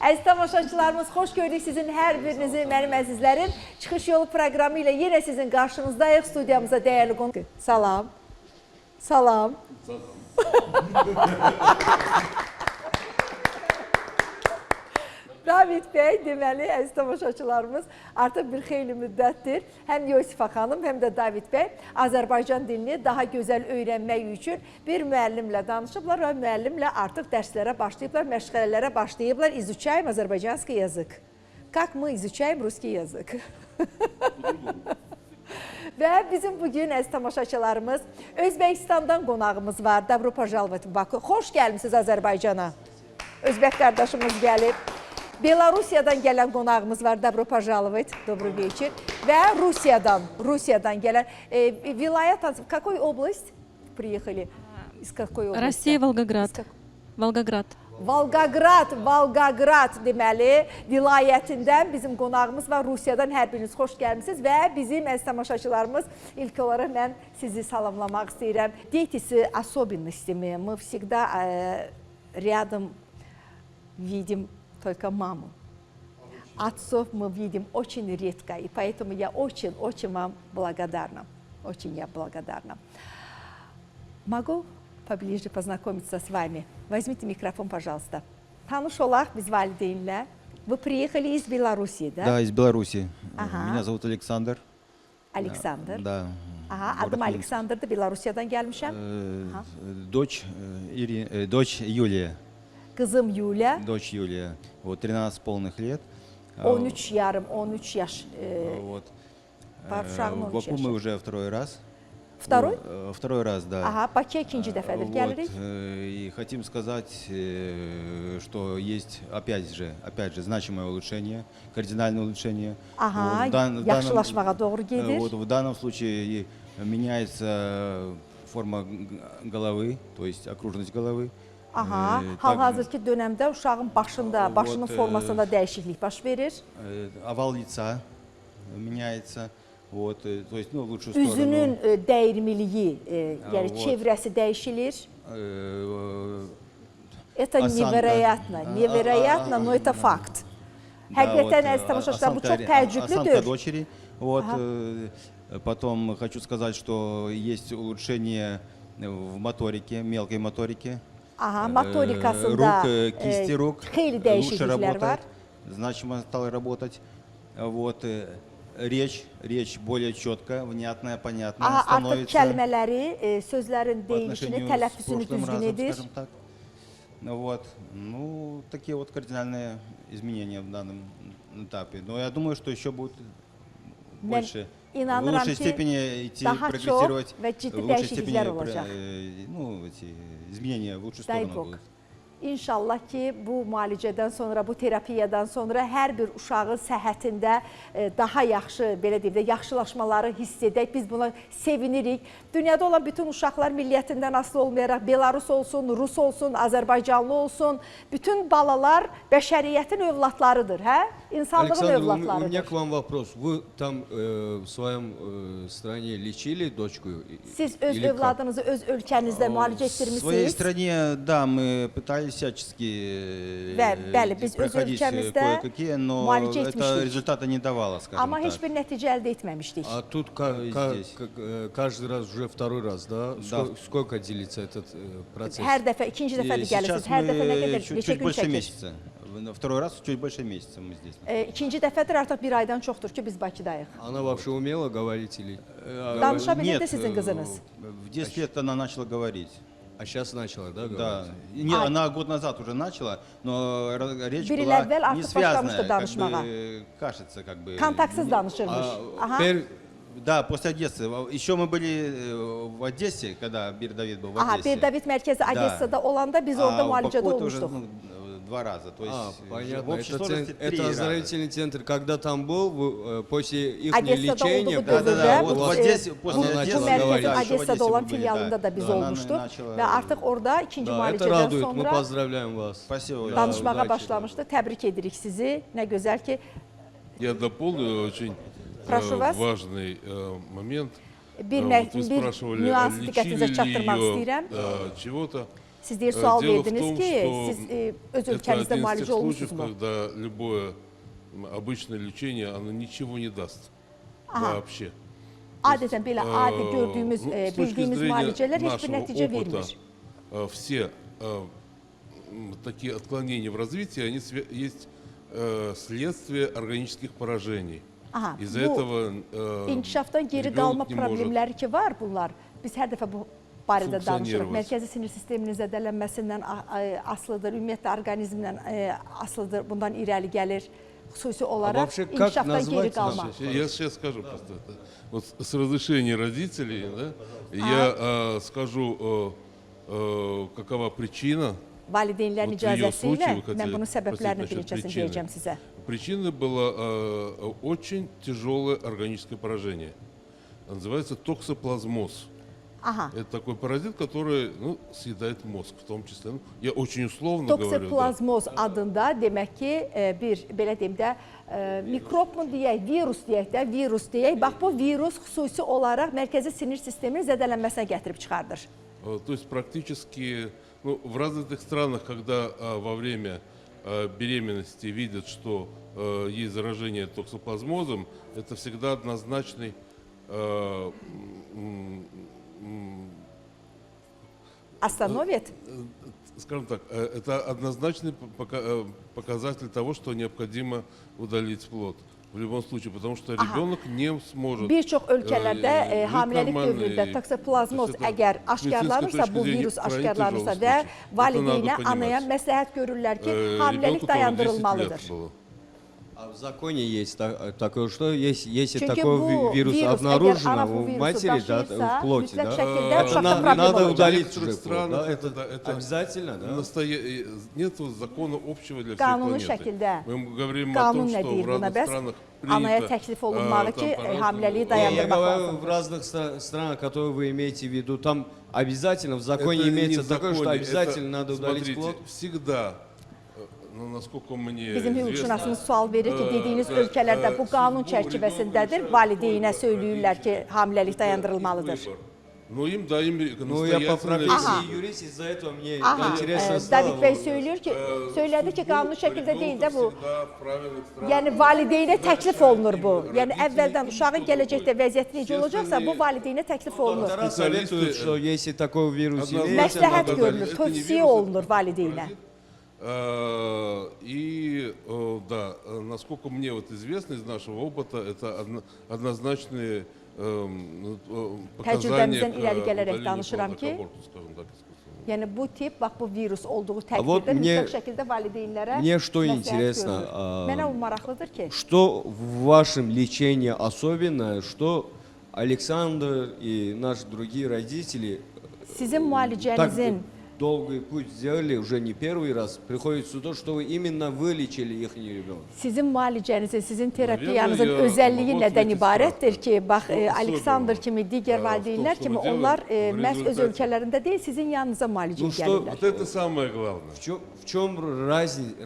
Əziz tamaşaçılarımız, xoş gördük sizin hər birinizi, mənim əzizlərim. Çıxış yolu proqramı ilə yenə sizin qarşınızdayıq. Studiyamıza dəyərli qonaq. Salam. Salam. David bəy, deməli, əziz tamaşaçılarımız, artıq bir xeyli müddətdir həm Yosifa xanım, həm də David bəy Azərbaycan dilini daha gözəl öyrənmək üçün bir müəllimlə danışıblar və müəllimlə artıq dərslərə başlayıblar, məşğələlərə başlayıblar. İzuçayım azərbaycanski yazık. Как мы изучаем русский язык? Və bizim bugün əziz tamaşaçılarımız, Özbəkistandan qonağımız var. Добро пожаловать в Baku. Xoş gəlmisiniz Azərbaycana. Özbək qardaşımız gəlib. Belarusiyadan gələn qonağımız var. Добро пожаловать. Добрый вечер. Və Rusiyadan gələn. Vilayet, какой область приехали? Из какой области? Россия, Волгоград. Волгогрad. Volgograd deməli vilayətindən bizim qonağımız var. Rusiyadan hər biriniz xoş gəlmisiniz və bizim əziz tamaşaçılarımız ilk olaraq mən sizi salamlamaq istəyirəm. Дети особенностями. Мы всегда рядом видим только маму. Отцов мы видим очень редко, и поэтому я очень вам благодарна. Очень я благодарна. Могу поближе познакомиться с вами? Возьмите микрофон, пожалуйста. Tanış olaq biz valideynlə. Вы приехали из Беларуси, да? Да, из Беларуси. Ага. Меня зовут Александр. Alexander. Да. Aha, adım Alexander'dır. Belarusiyadan gəlmişəm. Дочь Юлия. Kızım Yulia. Дочь Юлия. Вот 13 полных лет. 13 yarım, 13 yaş. Вот. Var uşağın В 13 Баку мы yaşı. уже второй раз. Второй? Второй раз, да. Aha, Bakıya ikinci dəfədir gəlirik. И хотим сказать, что есть опять же значимое улучшение, кардинальное улучшение. Aha, Вот yaxşılaşmağa doğru gedir. Вот в данном случае меняется форма головы, то есть окружность головы. Aha, hal-hazırki dönəmdə uşağın başının formasında dəyişiklik baş verir. Овал лица меняется. Вот, то есть, ну, в лучшую сторону. Üzünün dəyirmiliyi, yəni çevrəsi dəyişilir. Это невероятно, но это факт. Həqiqətən əziz tamaşaçılar, bu çox təəccüblüdür. Дочери. Вот, потом хочу сказать, что есть улучшение в моторике, мелкой моторике. Aha, motorikasında Кисти рук xeyli лучше dəyişikliklər var. работает, значимо стало работать. Вот, речь более четкая, внятная, понятная Aha, artıq становится. kəlmələri, sözlərin По deyilişini, отношению с tələffüzünü прошлым düzgün разом, edir. скажем так. Вот, ну, такие вот кардинальные изменения в данном этапе. Но я думаю, что еще будет больше. В İnanıram лучшей ki, степени идти, daha çox прогрессировать. və ciddi В лучшей dəyişikliklər степени, olacaq. ну, эти изменения в лучшую Дай сторону Бог. будут. İnşallah ki, bu müalicədən sonra, bu terapiyadan sonra hər bir uşağın səhhətində daha yaxşı, belə deyim də, yaxşılaşmaları hiss edək. Biz buna sevinirik. Dünyada olan bütün uşaqlar milliyyətindən asılı olmayaraq, Belarus olsun, Rus olsun, Azərbaycanlı olsun, bütün balalar bəşəriyyətin övladlarıdır, hə? İnsanlığın Александр, у övladlarıdır. меня к вам вопрос. Вы там в своем стране лечили дочку? Siz öz Или как? övladınızı öz ölkənizdə müalicə В своей etdirmisiniz стране, да, мы пытались всячески bəli, biz öz проходить ölkəmizdə кое-какие, но müalicə это etmişdik. результата не давало, скажем Amma heç так. bir nəticə əldə etməmişdik. А тут Здесь. каждый раз уже второй раз, да? Да. Сколько длится этот процесс? Hər dəfə, ikinci dəfədir Сейчас gəlirsiniz. Hər dəfə nə qədər, neçə чуть gün больше çəkir? месяца. Второй раз чуть больше месяца мы здесь. İkinci dəfədir, artıq bir aydan çoxdur ki, biz Bakıdayıq. Она вообще умела говорить или? Danışa bilirdi Нет, sizin qızınız. в 10 лет она начала говорить. А сейчас начала, да, Да. говорить? Не, она год назад уже начала, но речь Bir il была əvvəl не artıq başlamışdı связанная, как danışmağa. бы, кажется, как бы. Kontaktsız danışırmış. Aha. Теперь Да, после Одессы. Еще мы были в Одессе, когда Бир Давид был в Aha, Одессе. bir David mərkəzi Odessada olanda biz orada в müalicədə Баку это уже olmuşduq. 2 раза. То есть в понятно. общей Это, сложности 3 это раза. оздоровительный центр. Когда там был, после их Одессада лечения, olduğu Да, да, dövrdə да. bu, Вот в e, Одессе, bu, после Она bu начала Одессы, говорить. mərkəzin да, еще в Odessada Одессе olan мы были, filialında da biz Да, она olmuşduq начала- və artıq orada ikinci да, это müalicədən радует. Мы sonra поздравляем вас. Спасибо. danışmağa Удачи. başlamışdı. Təbrik edirik sizi. Nə gözəl ki, Я дополню очень Прошу вас. важный момент. bir Вот вы bir спрашивали, nüans лечили diqqətinizə ли çatdırmaq ее istəyirəm. чего-то. Siz deyir sual Дело в verdiniz том, ki, что siz öz это ölkənizdə один из müalicə тех случаев, olmuşsunuzmu? когда любое обычное лечение, оно ничего не даст вообще. Adətən belə adi gördüyümüz, Ну, с точки bildiyimiz зрения müalicələr heç bir нашего nəticə опыта, vermir. все такие отклонения в развитии, они есть следствие органических поражений. Aha, Из-за bu этого inkişafdan geri rебенок qalma не может problemləri ki var bunlar. Biz hər dəfə bu barədə danışırıq. Funksioner Mərkəzi sinir sisteminin zədələnməsindən asılıdır, ümumiyyətlə orqanizmdən asılıdır. Bundan irəli gəlir. Xüsusi olaraq вообще как inkişafdan geri назвать qalma. Я сейчас скажу просто это. Вот с разрешения родителей, да, я скажу, какова причина. Valideynlərin Вот в ее icazəsi ilə случае, вы mən bunun хотели səbəblərini спросить bir насчет neçəsini причины. deyəcəm sizə. Причиной было очень тяжелое органическое поражение. Называется токсоплазмоз. Aha. Это такой паразит, который съедает мозг в том числе. Ну, я очень условно говорю. Да. Toksoplazmoz adında demək ki, bir belə deyim də mikrob mu deyək, virus deyək də, virus deyək. Bax bu virus xüsusi olaraq mərkəzi sinir sisteminin zədələnməsinə gətirib çıxardır. То есть практически в развитых странах, когда во время беременности видят, что есть заражение токсоплазмозом, это всегда однозначный Astanovit. скажем так, это однозначный показатель того, что необходимо удалить плод. В любом случае, потому что rебенок не сможет. Bir çox ölkələrdə жить hamiləlik нормально, dövründə и toksoplazmoz то есть это əgər с медицинской aşkarlanırsa, точки bu зрения virus крайне aşkarlanırsa тяжелый və случай. Это надо valideynə, понимать. anaya məsləhət görürlər ki, hamiləlik Ребенку тоже 10 dayandırılmalıdır. лет было. А в законе есть такое, что если Çünki такой bu вирус virus, əgər обнаружено ana bu у virusu матери, да, daşıyırsa, в плоти, mütləq да, şəkildə это uşaqda надо problem olacaq. удалить В уже некоторых плод, да? странах Это обязательно, да? Нет закона общего для всей Qanuni планеты. şəkildə Мы говорим о qanun том, nə что deyir в buna разных bəs? странах Anaya принято təklif olunmalı ki, по-разному. hamiləliyi Я dayandırmaq говорю, lazımdır. в разных странах, которые вы имеете в виду, там обязательно в Это законе не имеется в такое, что законе, обязательно это, надо удалить смотрите, плод. всегда, насколько мне Bizim известно, hüquqşünasımız sual verir ki, dediyiniz ölkələrdə bu qanun çərçivəsindədir. Valideynə söyləyirlər ki, hamiləlik dayandırılmalıdır. Но им, да, им Ну, я по настоятельно профессии юрист, из-за этого мне Aha, интересно стало. David bəy söylüyor ki, söylədi ki, qanun şəkildə deyil də bu. Всегда в правильных странах. Yəni valideynə təklif olunur bu. Yəni əvvəldən uşağın gələcəkdə vəziyyəti necə olacaqsa, bu valideynə təklif olunur. Доктора советуют, что если такой вирус имеется, Məsləhət надо görülür, удалить. tövsiyə olunur valideynə. И да, насколько мне вот известно из нашего опыта, это однозначные показания Təcrübəmizdən к irəli gələrək удалению danışıram плода, ki, к abорту, скажем так, искусственному. yəni bu tip, bax bu virus olduğu вот təqdirdə мне- mütləq şəkildə valideynlərə мне что məsləhət интересно, görülür. Mənə o maraqlıdır ki, Что в вашем лечении особенное, что Александр и наши другие родители sizin так müalicənizin долгий путь сделали, уже не первый раз, приходится то, что вы именно вылечили их ребенка. Sizin müalicənizin, sizin Naviya terapiyanızın ya, özəlliyi bu nədən etki ibarətdir ki, bax Bu Aleksandr особенно. kimi digər в valideynlər том, что kimi мы делаем onlar в məhz öz результате. ölkələrində deyil, sizin yanınıza müalicəyə Ну, что- gəlirlər. Вот это самое главное. В чем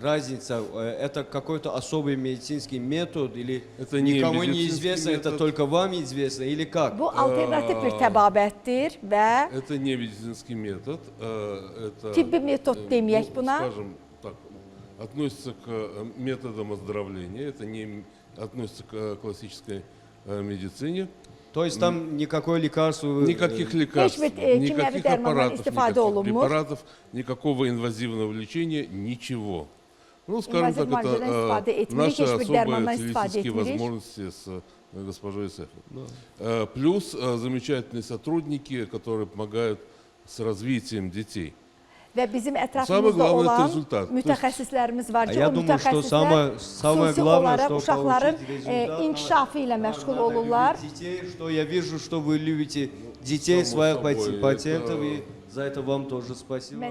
разница? Это какой-то особый медицинский метод или Это не никому не медицинский известно, это метод. только вам известно или как? Bu alternativ bir təbabətdir və Это не медицинский метод, это, tibbi metod deməyək buna. скажем так, относится к методам оздоровления, это не относится к классической медицине. То есть там никакое лекарство... Никаких лекарств, Hiçbir, kimyevi никаких dermandan аппаратов, istifadə никаких olunmur. препаратов, никакого инвазивного лечения, ничего. Ну, скажем İnvaziv так, müalicədən istifadə это etmirik, наши heç bir dərmandan особые istifadə целительские etmirik. возможности с госпожой Сефи. Плюс замечательные сотрудники, которые помогают с развитием детей. Və bizim Samı ətrafımızda qlavnı olan rezultat. mütəxəssislərimiz var ki, Я o думаю, что mütəxəssislər самое xüsusi главное, olaraq что uşaqların получить результат, inkişafı ilə məşğul надо olurlar. любить детей, что я вижу, что вы любите детей, Само своих собой, пациентов, это- и за это вам тоже спасибо. Mən